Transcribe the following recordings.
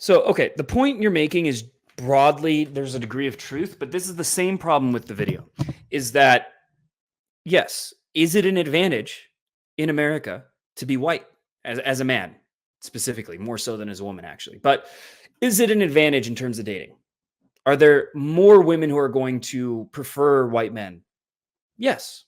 So, okay, the point you're making is broadly, there's a degree of truth, but this is the same problem with the video, is that, yes, is it an advantage in America to be white as a man, specifically, more so than as a woman, actually? But is it an advantage in terms of dating? Are there more women who are going to prefer white men? Yes,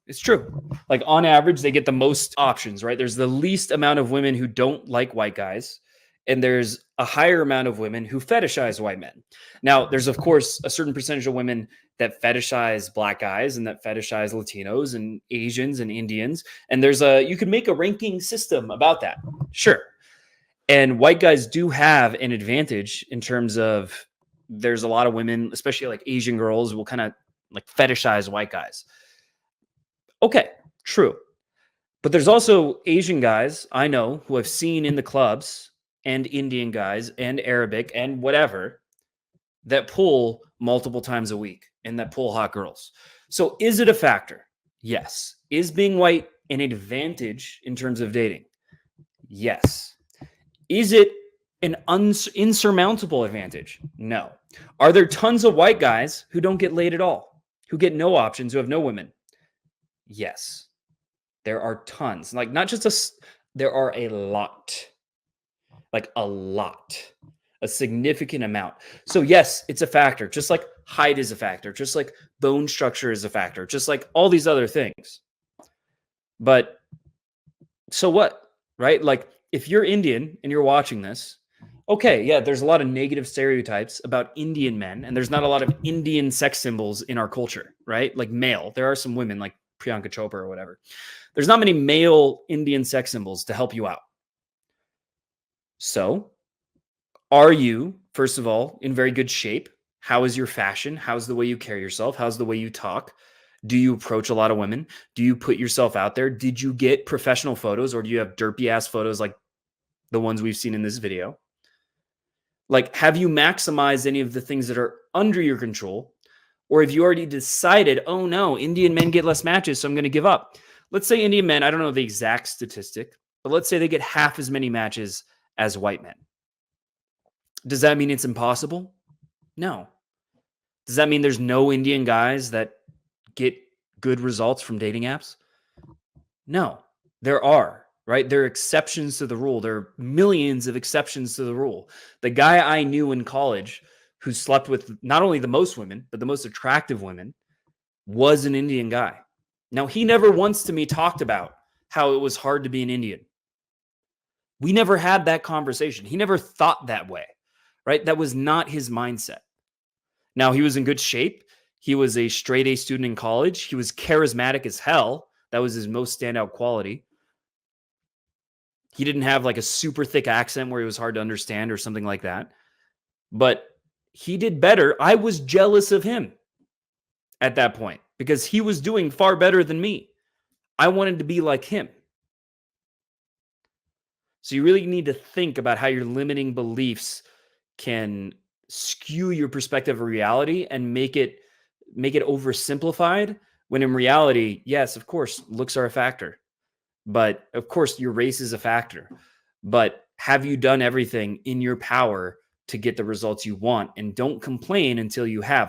it's true. Like on average, they get the most options, right? There's the least amount of women who don't like white guys, and there's a higher amount of women who fetishize white men. Now, there's of course a certain percentage of women that fetishize black guys and that fetishize Latinos and Asians and Indians. And you could make a ranking system about that. Sure. And white guys do have an advantage in terms of there's a lot of women, especially like Asian girls, will kind of like fetishize white guys. Okay, true. But there's also Asian guys I know who I've seen in the clubs and Indian guys and Arabic and whatever that pull multiple times a week and that pull hot girls. So is it a factor? Yes. Is being white an advantage in terms of dating? Yes. Is it an insurmountable advantage? No. Are there tons of white guys who don't get laid at all, who get no options, who have no women? Yes. There are tons. Like not just there are a lot. Like a lot. A significant amount. So yes, it's a factor. Just like height is a factor. Just like bone structure is a factor. Just like all these other things. But so what? Right? Like if you're Indian and you're watching this, okay, yeah, there's a lot of negative stereotypes about Indian men, and there's not a lot of Indian sex symbols in our culture, right? Like male. There are some women like Priyanka Chopra or whatever. There's not many male Indian sex symbols to help you out. So, are you, first of all, in very good shape? How is your fashion? How's the way you carry yourself? How's the way you talk? Do you approach a lot of women? Do you put yourself out there? Did you get professional photos, or do you have derpy ass photos like the ones we've seen in this video? Like, have you maximized any of the things that are under your control? Or have you already decided, oh no, Indian men get less matches, so I'm going to give up? Let's say Indian men, I don't know the exact statistic, but let's say they get half as many matches as white men. Does that mean it's impossible? No. Does that mean there's no Indian guys that get good results from dating apps? No, there are, right? There are exceptions to the rule. There are millions of exceptions to the rule. The guy I knew in college who slept with not only the most women, but the most attractive women was an Indian guy. Now, he never once to me talked about how it was hard to be an Indian. We never had that conversation. He never thought that way, right? That was not his mindset. Now, he was in good shape. He was a straight A student in college. He was charismatic as hell. That was his most standout quality. He didn't have like a super thick accent where he was hard to understand or something like that. But he did better. I was jealous of him at that point because he was doing far better than me. I wanted to be like him. So you really need to think about how your limiting beliefs can skew your perspective of reality and make it oversimplified, when in reality, yes, of course, looks are a factor. But of course, your race is a factor. But have you done everything in your power to get the results you want? And don't complain until you have.